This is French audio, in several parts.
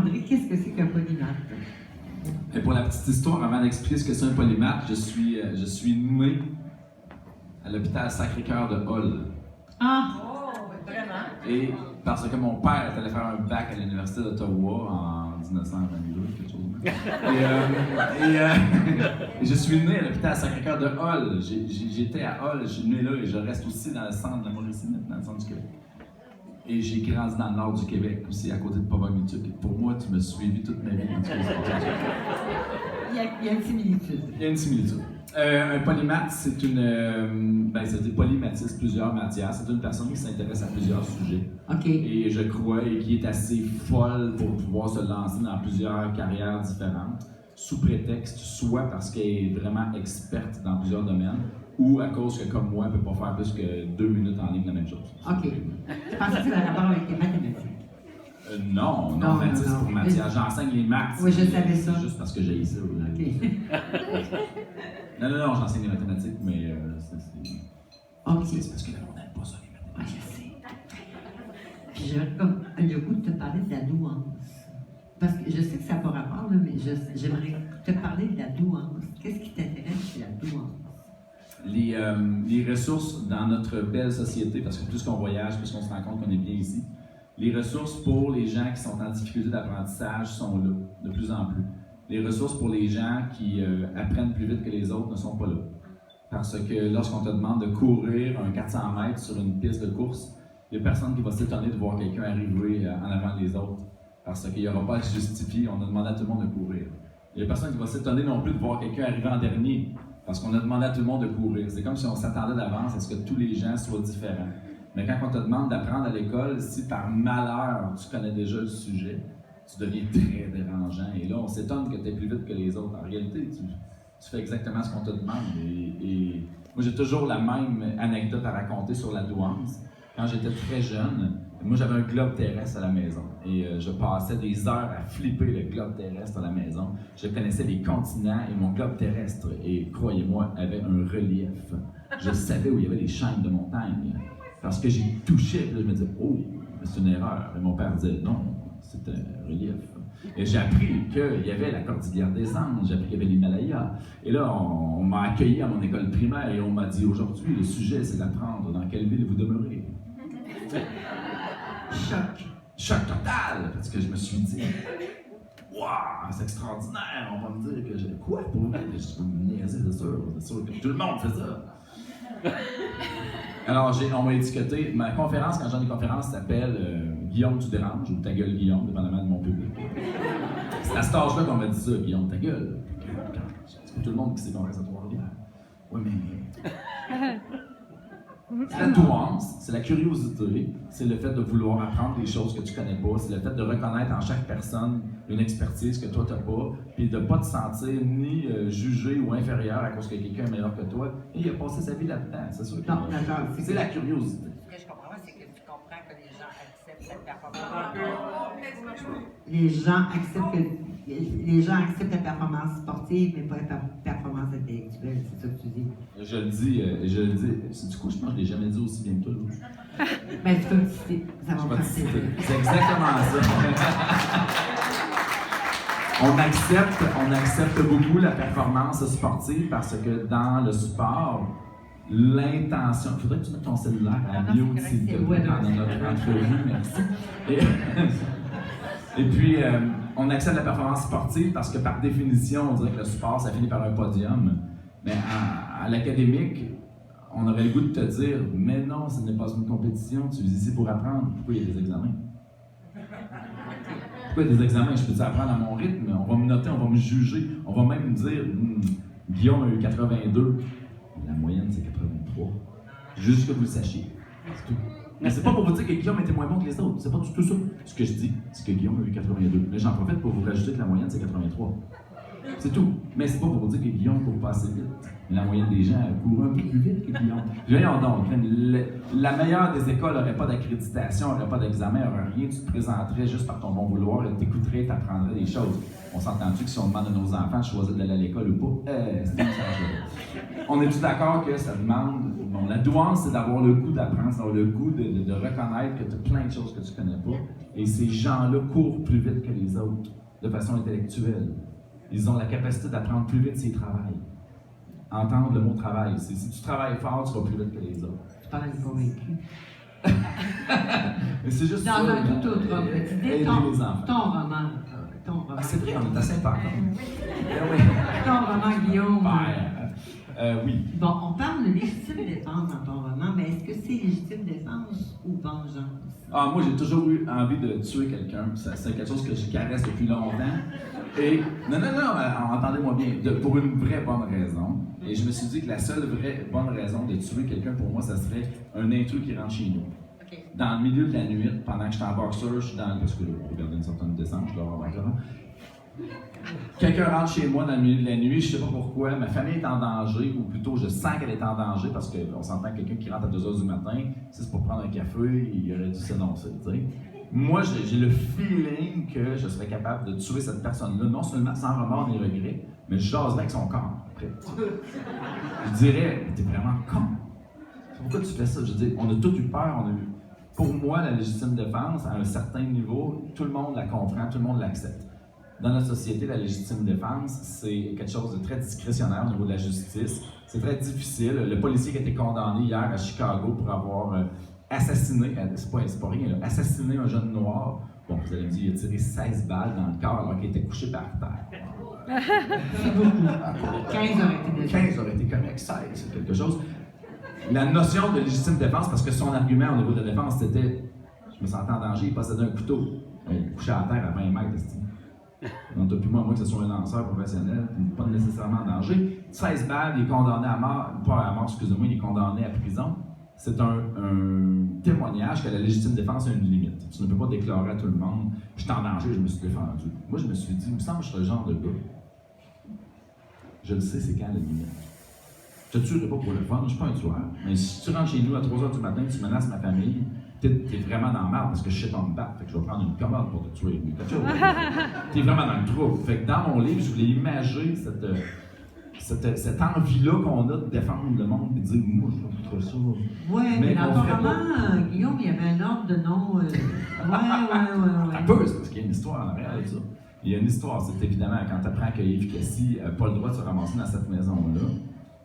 André, qu'est-ce que c'est qu'un polymathe? Et pour la petite histoire, avant d'expliquer ce que c'est un polymathe, je suis né à l'hôpital Sacré-Cœur de Hull. Ah! Oh, vraiment? Et parce que mon père est allé faire un bac à l'Université d'Ottawa en 1922, quelque chose. Et je suis né à l'hôpital Sacré-Cœur de Hull. J'étais à Hull, je suis né là et je reste aussi dans le centre de la Mauricie, dans le centre du Québec. Et j'ai grandi dans le nord du Québec aussi, à côté de Pavomituk. Pour moi, tu m'as suivi toute ma vie. Il y a une similitude. Il y a une similitude. Un polymathe, c'est c'est des polymathistes, plusieurs matières. C'est une personne qui s'intéresse à plusieurs sujets. OK. Et je crois, et qui est assez folle pour pouvoir se lancer dans plusieurs carrières différentes, sous prétexte, soit parce qu'elle est vraiment experte dans plusieurs domaines, ou à cause que, comme moi, elle ne peut pas faire plus que 2 minutes en ligne la même chose. OK. Je pensais que c'était un rapport avec les mathématiques. Non, c'est pour matière. J'enseigne les maths. Oui, je savais ça. C'est juste parce que j'ai ça. OK. Non, j'enseigne les mathématiques, mais OK. c'est parce que là, on n'aime pas ça, les mathématiques. Oui, je sais. Puis j'aurais comme le goût de te parler de la douance. Parce que je sais que ça n'a pas rapport, là, mais j'aimerais te parler de la douance. Qu'est-ce qui t'intéresse chez la douance? Les ressources dans notre belle société, parce que plus qu'on voyage, plus qu'on se rend compte qu'on est bien ici, les ressources pour les gens qui sont en difficulté d'apprentissage sont là, de plus en plus. Les ressources pour les gens qui apprennent plus vite que les autres ne sont pas là. Parce que lorsqu'on te demande de courir un 400 mètres sur une piste de course, il n'y a personne qui va s'étonner de voir quelqu'un arriver en avant des autres. Parce qu'il n'y aura pas à se justifier, on a demandé à tout le monde de courir. Il n'y a personne qui va s'étonner non plus de voir quelqu'un arriver en dernier. Parce qu'on a demandé à tout le monde de courir. C'est comme si on s'attendait d'avance à ce que tous les gens soient différents. Mais quand on te demande d'apprendre à l'école, si par malheur tu connais déjà le sujet, tu deviens très dérangeant. Et là, on s'étonne que tu es plus vite que les autres. En réalité, tu fais exactement ce qu'on te demande. Et moi, j'ai toujours la même anecdote à raconter sur la douance. Quand j'étais très jeune, moi, j'avais un globe terrestre à la maison. Et je passais des heures à flipper le globe terrestre à la maison. Je connaissais les continents et mon globe terrestre, et croyez-moi, avait un relief. Je savais où il y avait les chaînes de montagne. Parce que j'y touchais, puis là, je me disais, oh, c'est une erreur. Et mon père disait, non, c'est un relief. Et j'ai appris qu'il y avait la cordillère des Andes, j'ai appris qu'il y avait l'Himalaya. Et là, on m'a accueilli à mon école primaire et on m'a dit, aujourd'hui, le sujet, c'est d'apprendre dans quelle ville vous demeurez. Choc total! Parce que je me suis dit, waouh, c'est extraordinaire, on va me dire que j'ai quoi pour vous? Je suis niaiser, c'est sûr que tout le monde fait ça. Alors, on m'a étiqueté. Ma conférence, quand j'ai des conférences, s'appelle Guillaume, tu déranges, ou Ta gueule, Guillaume, dépendamment de mon public. C'est à cet âge-là qu'on m'a dit ça, Guillaume, ta gueule. C'est tout le monde qui sait qu'on reste à Trois-Rivières. Oui, mais. La douance, c'est la curiosité, c'est le fait de vouloir apprendre des choses que tu connais pas, c'est le fait de reconnaître en chaque personne une expertise que toi t'as pas, puis de pas te sentir ni jugé ou inférieur à cause que quelqu'un est meilleur que toi, et il a passé sa vie là-dedans, c'est sûr. Non, d'accord. C'est la curiosité. Ce que je comprends, c'est que tu comprends que les gens acceptent cette performance. Les gens acceptent la performance sportive, mais pas la performance intellectuelle, c'est ça que tu dis. Je le dis, c'est du coup, je pense que je l'ai jamais dit aussi bien que toi. Ben, c'est comme si ça va passer. C'est exactement ça. On accepte beaucoup la performance sportive parce que dans le sport, l'intention. Il faudrait que tu mettes ton cellulaire à mute s'il te plaît pendant notre entrevue, merci. Et puis, on accepte la performance sportive parce que par définition, on dirait que le sport, ça finit par un podium. Mais à l'académique, on aurait le goût de te dire, mais non, ce n'est pas une compétition, tu es ici pour apprendre. Pourquoi il y a des examens? Pourquoi il y a des examens? Je peux-tu apprendre à mon rythme? On va me noter, on va me juger. On va même me dire, Guillaume a eu 82. La moyenne, c'est 83. Juste que vous le sachiez. C'est tout. Mais c'est pas pour vous dire que Guillaume était moins bon que les autres. C'est pas du tout ça. Ce que je dis, c'est que Guillaume a eu 82. Mais j'en profite pour vous rajouter que la moyenne, c'est 83. C'est tout. Mais c'est pas pour vous dire que Guillaume court pas assez vite. La moyenne des gens court un peu plus vite que Guillaume. Voyons donc, la meilleure des écoles n'aurait pas d'accréditation, n'aurait pas d'examen, n'aurait rien. Tu te présenterais juste par ton bon vouloir et t'écouterais, t'apprendrais des choses. On s'entend-tu que si on demande à nos enfants de choisir d'aller à l'école ou pas, c'est une chose. On est-tu d'accord que ça demande... Bon, la douance, c'est d'avoir le goût d'apprendre, c'est d'avoir le goût de reconnaître que tu as plein de choses que tu connais pas. Et ces gens-là courent plus vite que les autres. de façon intellectuelle. Ils ont la capacité d'apprendre plus vite s'ils travaillent. Entendre le mot travail. Si tu travailles fort, tu vas plus vite que les autres. Tu parles de convaincu. Mais c'est juste Dans ça. un tout autre ordre d'idée, Aider les enfants. ton roman. Ah, c'est vrai, on est assez important. Oui. Ton roman, Guillaume. Oui. Bon, on parle de légitime défense dans ton roman, mais est-ce que c'est légitime défense ou vengeance? Ah, moi, j'ai toujours eu envie de tuer quelqu'un. C'est quelque chose que je caresse depuis longtemps. Et, non, entendez-moi bien, pour une vraie bonne raison. Et je me suis dit que la seule vraie bonne raison de tuer quelqu'un, pour moi, ça serait un intrus qui rentre chez nous. OK. Dans le milieu de la nuit, pendant que je suis en boxeur, je suis dans parce que vous regardez une certaine descente, je dois avoir encore. Quelqu'un rentre chez moi dans le milieu de la nuit, je sais pas pourquoi, ma famille est en danger, ou plutôt je sens qu'elle est en danger parce qu'on s'entend quelqu'un qui rentre à 2h du matin, si c'est pour prendre un café, il aurait dû s'énoncer, tu sais. Moi, j'ai le feeling que je serais capable de tuer cette personne-là, non seulement sans remords ni regret, mais je jaserais avec son corps après. Je dirais, t'es vraiment con. Pourquoi tu fais ça? Je dis, on a tous eu peur, Pour moi, la légitime défense, à un certain niveau, tout le monde la comprend, tout le monde l'accepte. Dans notre société, la légitime défense, c'est quelque chose de très discrétionnaire au niveau de la justice. C'est très difficile. Le policier qui a été condamné hier à Chicago pour avoir assassiné, c'est pas rien, là, assassiné un jeune noir. Bon, vous allez me dire, il a tiré 16 balles dans le corps alors qu'il était couché par terre. C'est beaucoup. 15 aurait été déjà. 15 aurait été correct, 16, c'est quelque chose. La notion de légitime défense, parce que son argument au niveau de la défense, c'était je me sentais en danger, il possédait un couteau. Il couchait à terre à 20 mètres. Donc, depuis moi, que ce soit un lanceur professionnel, pas nécessairement en danger. 16 balles, il est condamné à mort, pas à mort, excusez-moi, il est condamné à prison. C'est un témoignage que la légitime défense a une limite. Tu ne peux pas déclarer à tout le monde « je suis en danger, je me suis défendu ». Moi, je me suis dit, il me semble que je serais le genre de gars. Je le sais, c'est quand la limite. Je te tuerai pas pour le fun, je ne suis pas un tueur. Mais si tu rentres chez nous à 3h du matin, tu menaces ma famille, t'es vraiment dans le mal parce que je sais pas me battre. Fait que je vais prendre une commode pour te tuer. T'es vraiment dans le trou. Fait que dans mon livre, je voulais imager cette envie-là qu'on a de défendre le monde et de dire, moi, je veux ça. Oui, mais dans ton roman, Guillaume, il y avait un ordre de nom. Ouais. Un peu, c'est parce qu'il y a une histoire en arrière de ça. Il y a une histoire, c'est évidemment quand tu apprends que Yves Cassis n'a pas le droit de se ramasser dans cette maison-là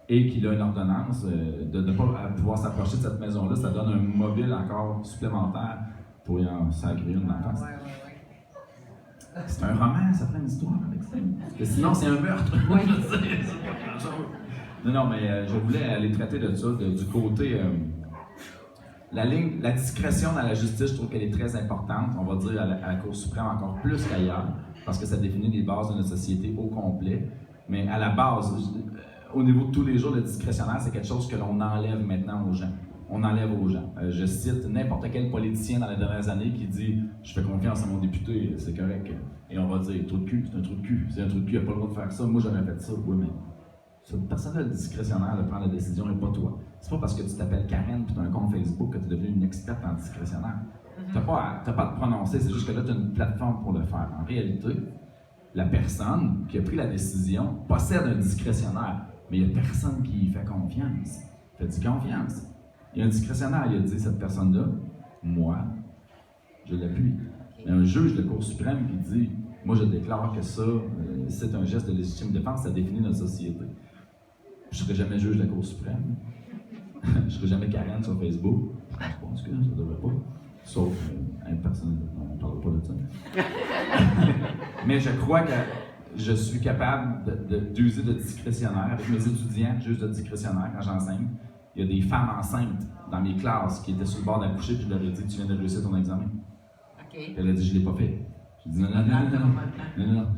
et qu'il a une ordonnance de ne pas pouvoir s'approcher de cette maison-là, ça donne un mobile encore supplémentaire pour y en sacrer une dans la face. C'est un roman, ça prend une histoire avec ça. Parce que sinon, c'est un meurtre. Oui. Non, mais je voulais aller traiter de ça, du côté. La discrétion dans la justice, je trouve qu'elle est très importante. On va dire à la Cour suprême encore plus qu'ailleurs, parce que ça définit les bases de notre société au complet. Mais à la base, au niveau de tous les jours, le discrétionnaire, c'est quelque chose que l'on enlève maintenant aux gens. On enlève aux gens. Je cite n'importe quel politicien dans les dernières années qui dit « Je fais confiance à mon député, c'est correct. » Et on va dire « Trou de cul, c'est un trou de cul. C'est un trou de cul, il n'a pas le droit de faire ça. Moi, j'aurais fait ça. » Oui, mais cette personne-là, le discrétionnaire, de prendre la décision et pas toi. C'est pas parce que tu t'appelles Karen et tu as un compte Facebook que tu es devenu une experte en discrétionnaire. Tu n'as pas à te prononcer, c'est juste que là, tu as une plateforme pour le faire. En réalité, la personne qui a pris la décision possède un discrétionnaire, mais il n'y a personne qui y fait confiance. Fais-tu confiance? Il y a un discrétionnaire, il a dit cette personne-là, moi, je l'appuie. Il y a un juge de la Cour suprême qui dit, moi je déclare que ça, c'est un geste de légitime défense, ça définit notre société. Je ne serai jamais juge de la Cour suprême. Je ne serai jamais Karen sur Facebook. Je pense que ça ne devrait pas. Sauf une personne, on ne parle pas de ça. Mais je crois que je suis capable d'user de discrétionnaire avec mes étudiants, juges de discrétionnaire quand j'enseigne. Il y a des femmes enceintes dans mes classes qui étaient sur le bord d'accoucher, puis je leur ai dit, tu viens de réussir ton examen. OK. Elle a dit, je ne l'ai pas fait. J'ai dit, non.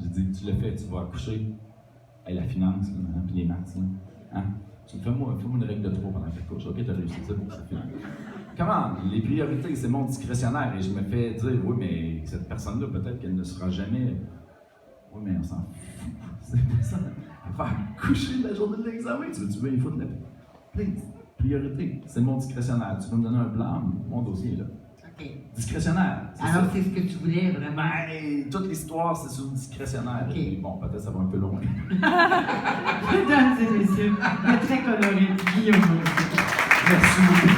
J'ai dit, tu l'as fait, tu vas accoucher. Et la finance, là, puis les maths, là. Hein? Tu fais-moi une règle de 3 pendant que tu couches. OK, tu as réussi ça pour que ça finisse. Comment? Les priorités, c'est mon discrétionnaire. Et je me fais dire, oui, mais cette personne-là, peut-être qu'elle ne sera jamais. Oui, mais on s'en fout. C'est pas ça. Elle va accoucher la journée de l'examen. Tu veux, il faut de la. Please. Priorité, c'est mon discrétionnaire. Tu peux me donner un plan, mon dossier est là. OK. Discrétionnaire. Alors, c'est ce que tu voulais vraiment. Ben, toute l'histoire, c'est sur le discrétionnaire. OK. Et bon, peut-être ça va un peu loin. Mesdames et messieurs, le très coloré Guillaume. Merci beaucoup.